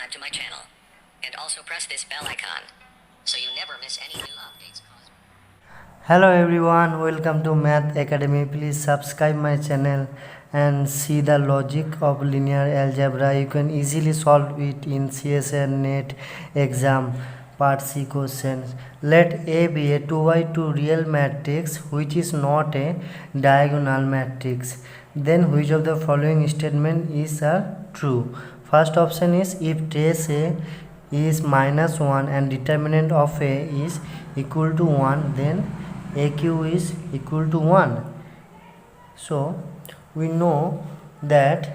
subscribe to my channel. And also press this bell icon so you never miss any new updates. Hello everyone, welcome to Math Academy. Please subscribe my channel and see the logic of linear algebra. You can easily solve it in CSN NET exam part C questions. Let A be a 2 by 2 real matrix which is not a diagonal matrix. Then which of the following statement is true? First option is if trace A is -1 and determinant of A is equal to 1, then AQ is equal to 1. So we know that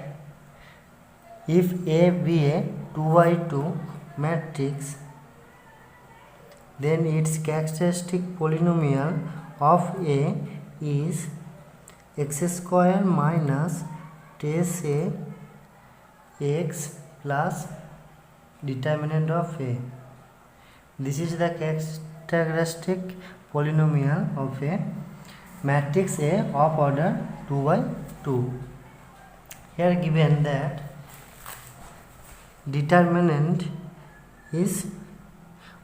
if A be a 2 by 2 matrix, then its characteristic polynomial of A is x square minus trace A x plus determinant of A. This is the characteristic polynomial of a matrix A of order 2 by 2. Here given that determinant is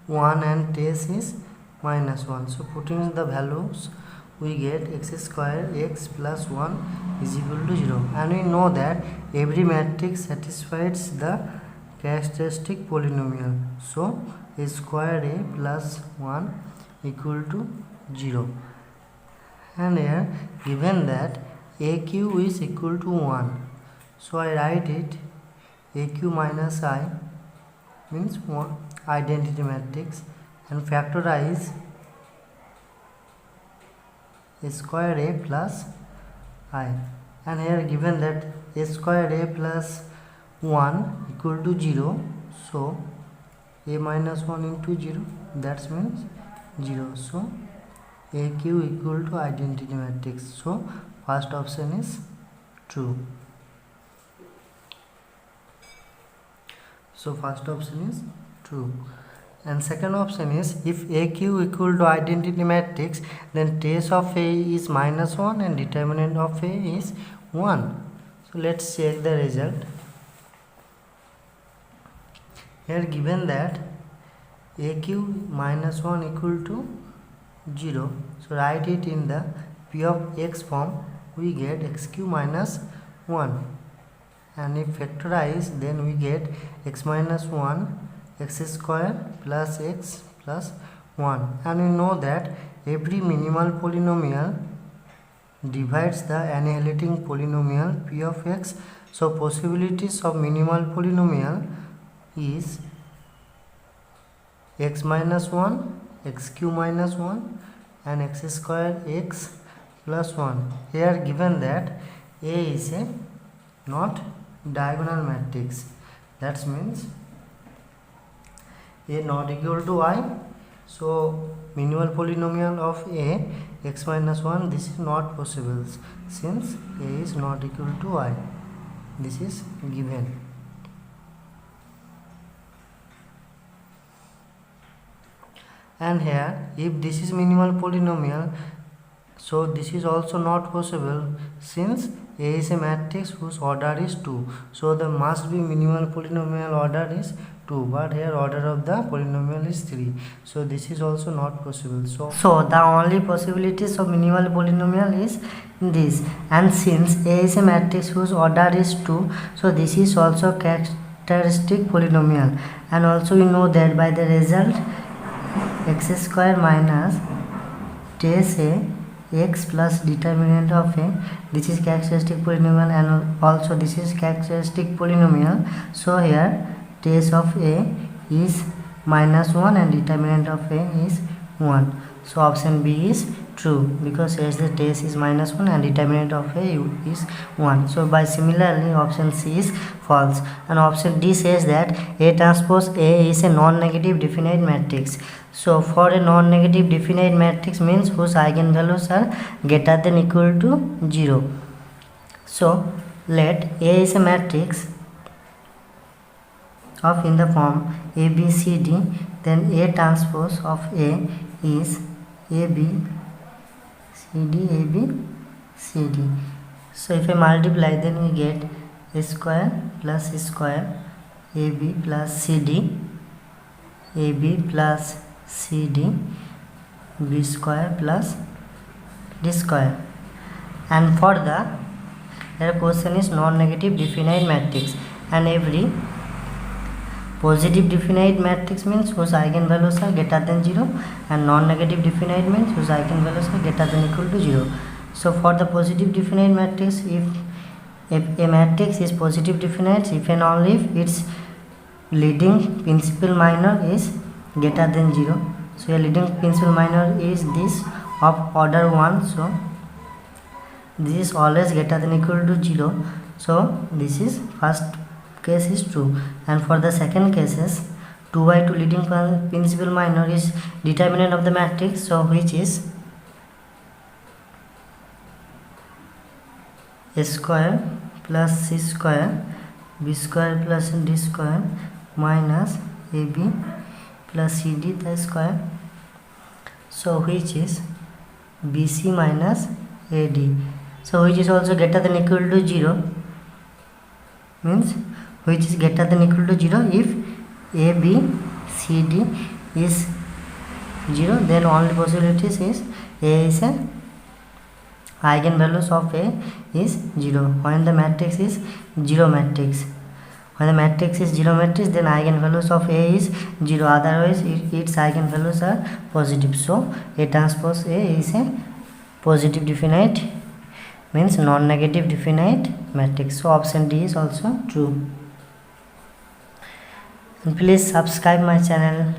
1 and trace is -1. So putting the values we get x square x plus 1 is equal to 0. And we know that every matrix satisfies the characteristic polynomial. So a square A plus 1 equal to 0. And here given that AQ is equal to 1. So I write it AQ minus I means 1 identity matrix and factorize a square A plus I. And here given that a square A plus 1 equal to 0. So A minus 1 into 0, that means 0. So AQ equal to identity matrix. So first option is true. So first option is true. And second option is if AQ equal to identity matrix, then trace of A is -1 and determinant of A is 1. So let's check the result. Here given that AQ -1 equal to 0, so write it in the P of x form, we get xq minus 1, and if factorize then we get x minus 1 x square plus x plus 1. And we know that every minimal polynomial divides the annihilating polynomial P of x. So possibilities of minimal polynomial is x minus 1, xq minus 1 and x square x plus 1. Here given that A is a not diagonal matrix, that means A not equal to I. So minimal polynomial of A x minus 1, this is not possible since A is not equal to I. This is given. And here if this is minimal polynomial, so this is also not possible since A is a matrix whose order is 2. So there must be minimal polynomial order is 2, but here order of the polynomial is 3. So this is also not possible. So the only possibilities of minimal polynomial is this. And since A is a matrix whose order is 2, so this is also characteristic polynomial. And also we know that by the result x square minus trace A x plus determinant of A, this is characteristic polynomial, and also this is characteristic polynomial. So here trace of A is -1 and determinant of A is 1. So option B is true because as the trace is -1 and determinant of A is 1. So by similarly option C is false. And option D says that A transpose A is a non-negative definite matrix. So for a non-negative definite matrix means whose eigenvalues are greater than equal to 0. So let A is a matrix of in the form A B C D, then A transpose of A is A B C D A B C D. So if I multiply then we get a square plus a square AB plus CD, AB plus CD, B square plus D square. And for the question is non-negative definite matrix, and every positive definite matrix means whose eigenvalues are greater than 0, and non-negative definite means whose eigenvalues are greater than equal to 0. So for the positive definite matrix, if a matrix is positive definite if and only if its leading principal minor is greater than 0. So a leading principal minor is this of order 1, so this is always greater than equal to 0. So this is first case is true. And for the second cases, 2 by 2 leading principal minor is determinant of the matrix, so which is A square plus C square, B square plus D square minus AB plus CD the square, so which is BC minus AD. So which is also greater than equal to 0, means which is greater than equal to 0 if AB CD is 0, then only possibilities is A is a eigenvalues of A is 0 when the matrix is 0 matrix. When the matrix is 0 matrix, then eigenvalues of A is 0, otherwise its eigenvalues are positive. So A transpose A is a positive definite, means non-negative definite matrix. So option D is also true. And please subscribe my channel.